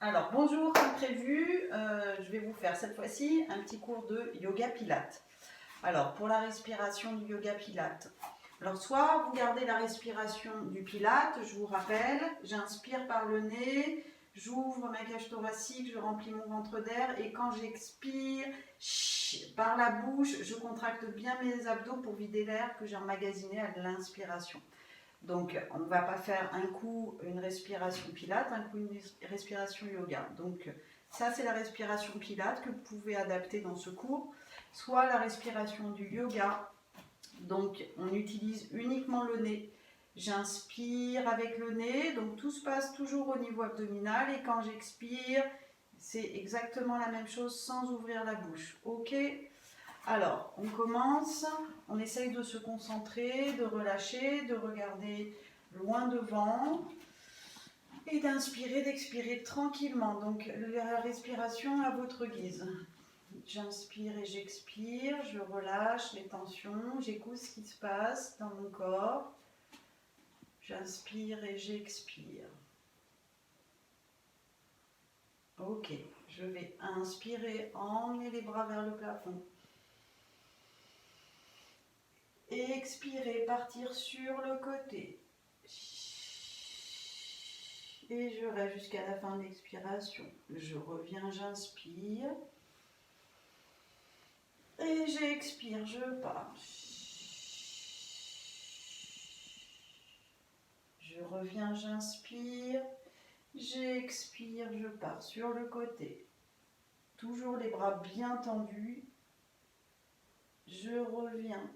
Alors, bonjour, comme prévu, je vais vous faire cette fois-ci un petit cours de yoga pilates. Alors, pour la respiration du yoga pilates, alors soit vous gardez la respiration du pilates, je vous rappelle, j'inspire par le nez, j'ouvre ma cage thoracique, je remplis mon ventre d'air et quand j'expire par la bouche, je contracte bien mes abdos pour vider l'air que j'ai emmagasiné à l'inspiration. Donc, on ne va pas faire un coup une respiration pilates, un coup une respiration yoga. Donc, ça, c'est la respiration pilates que vous pouvez adapter dans ce cours. Soit la respiration du yoga. Donc, on utilise uniquement le nez. J'inspire avec le nez. Donc, tout se passe toujours au niveau abdominal. Et quand j'expire, c'est exactement la même chose sans ouvrir la bouche. OK ? Alors, on commence, on essaye de se concentrer, de relâcher, de regarder loin devant et d'inspirer, d'expirer tranquillement. Donc, la respiration à votre guise. J'inspire et j'expire, je relâche les tensions, j'écoute ce qui se passe dans mon corps. J'inspire et j'expire. Ok, je vais inspirer, emmener les bras vers le plafond. Et expirer, partir sur le côté. Et je reste jusqu'à la fin de l'expiration. Je reviens, j'inspire. Et j'expire, je pars. Je reviens, j'inspire. J'expire, je pars sur le côté. Toujours les bras bien tendus. Je reviens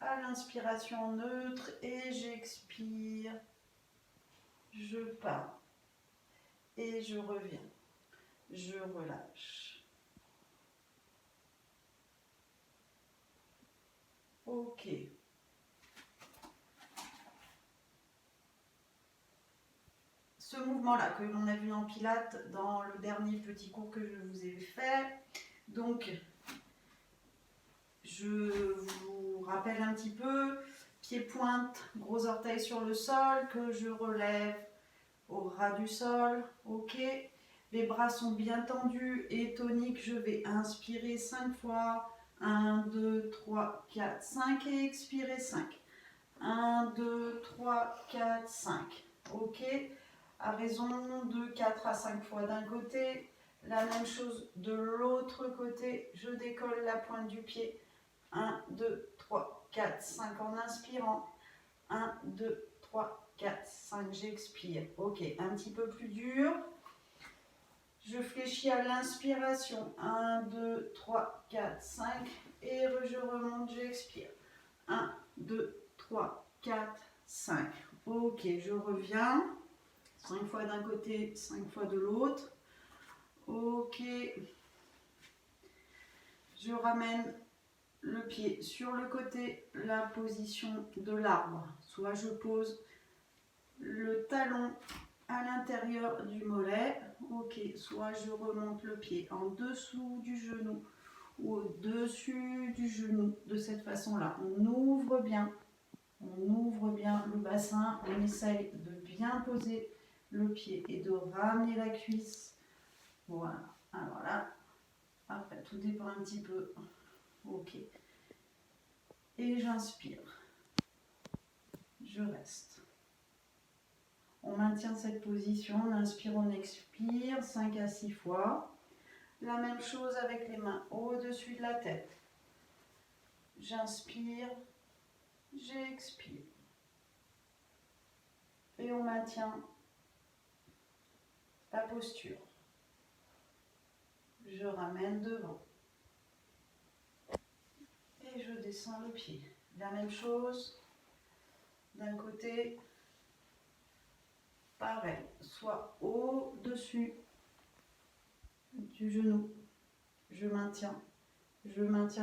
à l'inspiration neutre et j'expire, je pars et je reviens, je relâche. Ok. Ce mouvement-là que l'on a vu en pilates dans le dernier petit cours que je vous ai fait, donc je vous rappelle un petit peu, pied-pointe, gros orteil sur le sol, que je relève au ras du sol, ok. Les bras sont bien tendus et toniques, je vais inspirer 5 fois, 1, 2, 3, 4, 5 et expirer 5. 1, 2, 3, 4, 5, ok. À raison de 4 à 5 fois d'un côté, la même chose de l'autre côté, je décolle la pointe du pied. 1, 2, 3, 4, 5 en inspirant. 1, 2, 3, 4, 5, j'expire. Ok, un petit peu plus dur. Je fléchis à l'inspiration. 1, 2, 3, 4, 5. Et je remonte, j'expire. 1, 2, 3, 4, 5. Ok, je reviens. 5 fois d'un côté, 5 fois de l'autre. Ok. Je ramène le pied sur le côté, la position de l'arbre. Soit je pose le talon à l'intérieur du mollet, ok, soit je remonte le pied en dessous du genou ou au-dessus du genou, de cette façon-là. On ouvre bien le bassin, on essaye de bien poser le pied et de ramener la cuisse. Voilà, alors là, après tout dépend un petit peu, ok. Et j'inspire, je reste. On maintient cette position, on inspire, on expire, 5 à 6 fois. La même chose avec les mains au-dessus de la tête. J'inspire, j'expire. Et on maintient la posture. Je ramène devant. Et je descends le pied. La même chose d'un côté. Pareil, soit au-dessus du genou. Je maintiens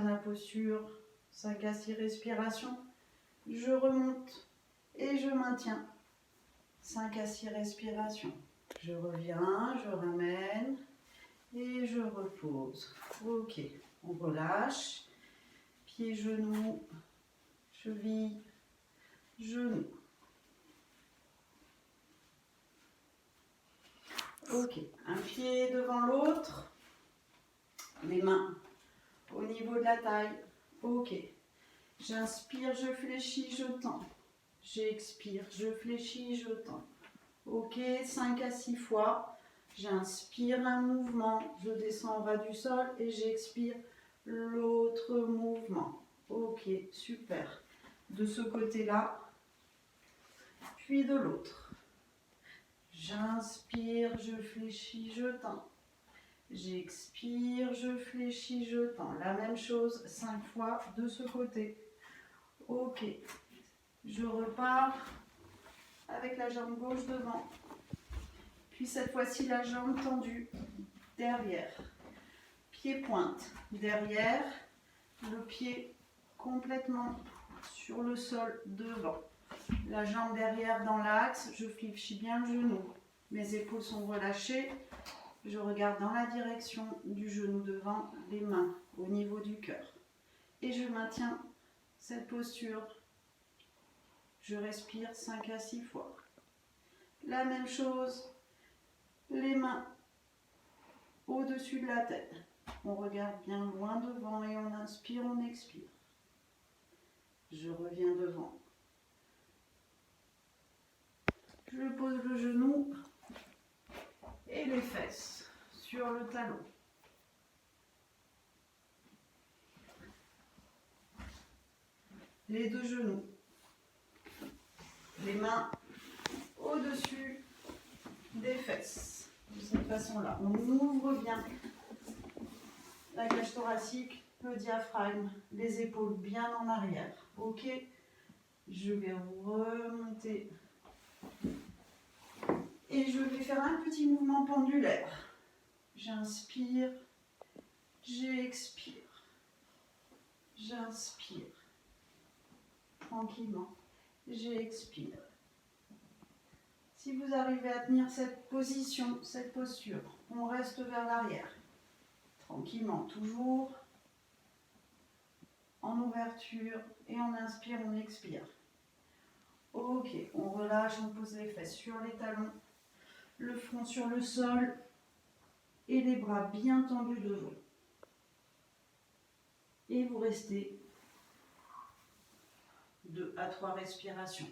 la posture, 5 à 6 respirations. Je remonte et je maintiens 5 à 6 respirations. Je reviens, je ramène et je repose. Ok, on relâche. Pieds, genoux, cheville, genoux. Ok, un pied devant l'autre, les mains au niveau de la taille. Ok, j'inspire, je fléchis, je tends. J'expire, je fléchis, je tends. Ok, 5 à 6 fois. J'inspire un mouvement, je descends en bas du sol et j'expire l'autre mouvement. Ok, super. De ce côté-là, puis de l'autre. J'inspire, je fléchis, je tends. J'expire, je fléchis, je tends. La même chose 5 fois de ce côté. Ok. Je repars avec la jambe gauche devant. Puis cette fois-ci, la jambe tendue derrière. Pied pointe derrière. Le pied complètement sur le sol devant. La jambe derrière dans l'axe. Je fléchis bien le genou. Mes épaules sont relâchées. Je regarde dans la direction du genou devant, les mains au niveau du cœur. Et je maintiens cette posture. Je respire 5 à 6 fois. La même chose, les mains au-dessus de la tête. On regarde bien loin devant et on inspire, on expire. Je reviens devant. Je pose le genou et les fesses sur le talon. Les deux genoux. Les mains au-dessus des fesses. De cette façon-là, on ouvre bien la cage thoracique, le diaphragme, les épaules bien en arrière. Ok, je vais remonter et je vais faire un petit mouvement pendulaire. J'inspire, j'expire, j'inspire, tranquillement, j'expire. Si vous arrivez à tenir cette position, cette posture, on reste vers l'arrière. Tranquillement, toujours en ouverture et on inspire, on expire. Ok, on relâche, on pose les fesses sur les talons, le front sur le sol et les bras bien tendus devant. Et vous restez 2 à 3 respirations.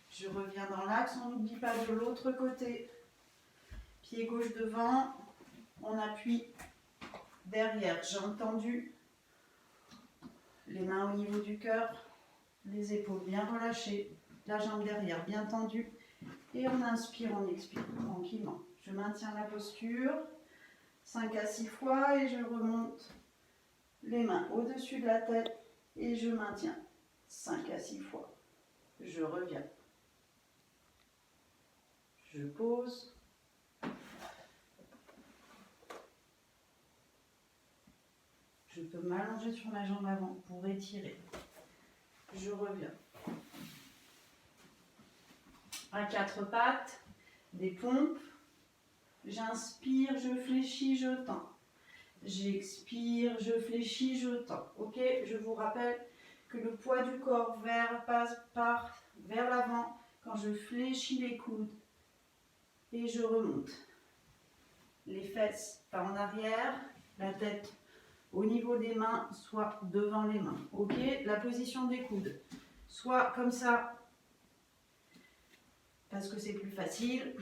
Je reviens dans l'axe, on n'oublie pas de l'autre côté. Pied gauche devant, on appuie derrière, jambes tendues, les mains au niveau du cœur, les épaules bien relâchées, la jambe derrière bien tendue. Et on inspire, on expire tranquillement. Je maintiens la posture 5 à 6 fois et je remonte les mains au-dessus de la tête et je maintiens 5 à 6 fois. Je reviens. Je pose. Je peux m'allonger sur ma jambe avant pour étirer. Je reviens. À 4 pattes, des pompes. J'inspire, je fléchis, je tends. J'expire, je fléchis, je tends. Ok, je vous rappelle que le poids du corps part vers l'avant quand je fléchis les coudes et je remonte. Les fesses pas en arrière, la tête au niveau des mains, soit devant les mains. Ok, la position des coudes, soit comme ça, parce que c'est plus facile,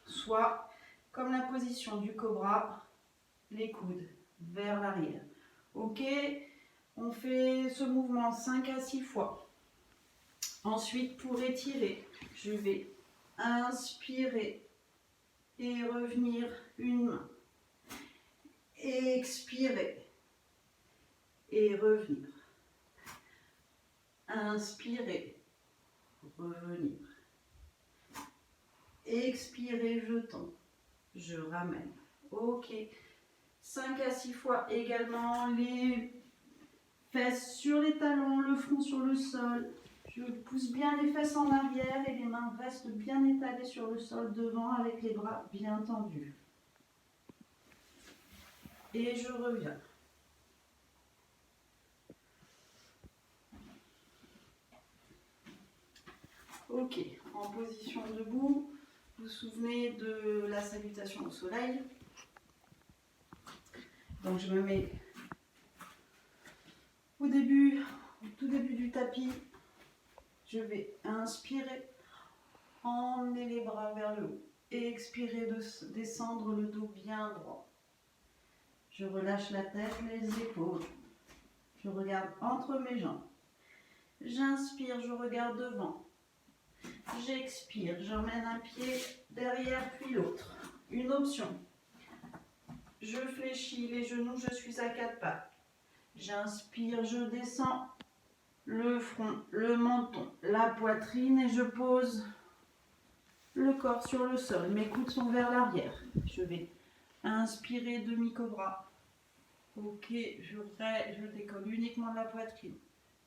soit comme la position du cobra, les coudes vers l'arrière. Ok, on fait ce mouvement 5 à 6 fois. Ensuite, pour étirer, je vais inspirer et revenir une main. Expirer et revenir. Inspirer, revenir. Expirer, je tends. Je ramène. Ok. 5 à 6 fois également. Les fesses sur les talons, le front sur le sol. Je pousse bien les fesses en arrière et les mains restent bien étalées sur le sol devant avec les bras bien tendus. Et je reviens. Ok, en position debout, Vous vous souvenez de la salutation au soleil? Donc je me mets au tout début du tapis. Je vais inspirer, emmener les bras vers le haut et expirer de descendre le dos bien droit. Je relâche la tête, les épaules. Je regarde entre mes jambes. J'inspire, je regarde devant. J'expire, j'emmène un pied derrière puis l'autre. Une option. Je fléchis les genoux, je suis à quatre pattes. J'inspire, je descends le front, le menton, la poitrine et je pose le corps sur le sol. Mes coudes sont vers l'arrière. Je vais inspirer demi-cobra. Ok, je décolle uniquement de la poitrine.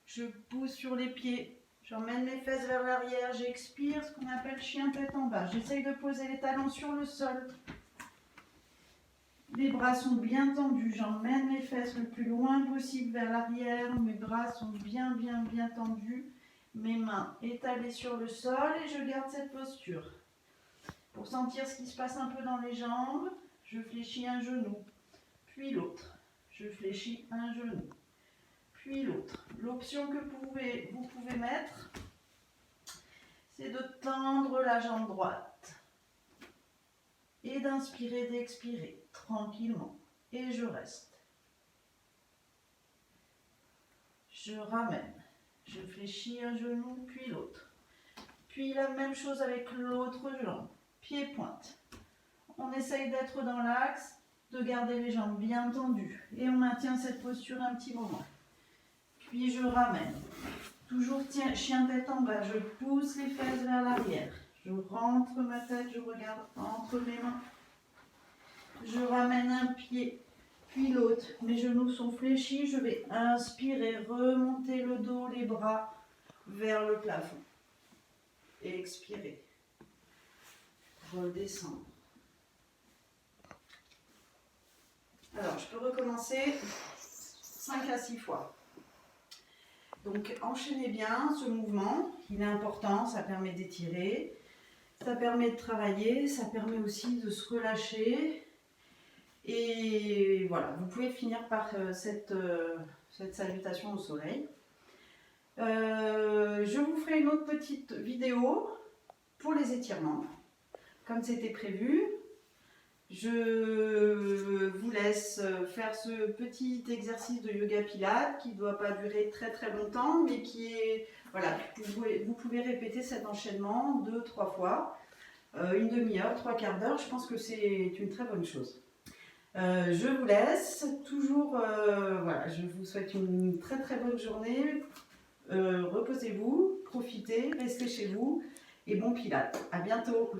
Je pousse sur les pieds. J'emmène mes fesses vers l'arrière. J'expire, ce qu'on appelle chien tête en bas. J'essaye de poser les talons sur le sol. Les bras sont bien tendus. J'emmène mes fesses le plus loin possible vers l'arrière. Mes bras sont bien tendus. Mes mains étalées sur le sol et je garde cette posture. Pour sentir ce qui se passe un peu dans les jambes, je fléchis un genou, puis l'autre. Je fléchis un genou, puis l'autre. L'option que vous pouvez mettre, c'est de tendre la jambe droite et d'inspirer, d'expirer tranquillement. Et je reste. Je ramène. Je fléchis un genou, puis l'autre. Puis la même chose avec l'autre jambe. Pied-pointe. On essaye d'être dans l'axe, de garder les jambes bien tendues. Et on maintient cette posture un petit moment. Puis je ramène. Toujours chien tête en bas. Je pousse les fesses vers l'arrière. Je rentre ma tête, je regarde entre mes mains. Je ramène un pied, puis l'autre. Mes genoux sont fléchis. Je vais inspirer, remonter le dos, les bras vers le plafond. Et expirer. Redescendre. Alors, je peux recommencer 5 à 6 fois. Donc, enchaînez bien ce mouvement. Il est important, ça permet d'étirer, ça permet de travailler, ça permet aussi de se relâcher. Et voilà, vous pouvez finir par cette salutation au soleil. Je vous ferai une autre petite vidéo pour les étirements, comme c'était prévu. Je vous laisse faire ce petit exercice de yoga pilates qui ne doit pas durer très longtemps, mais qui est, voilà, vous pouvez répéter cet enchaînement 2-3 fois, une demi-heure, 3/4 d'heure, je pense que c'est une très bonne chose. Je vous laisse, toujours, voilà, je vous souhaite une très bonne journée, reposez-vous, profitez, restez chez vous et bon pilates, à bientôt.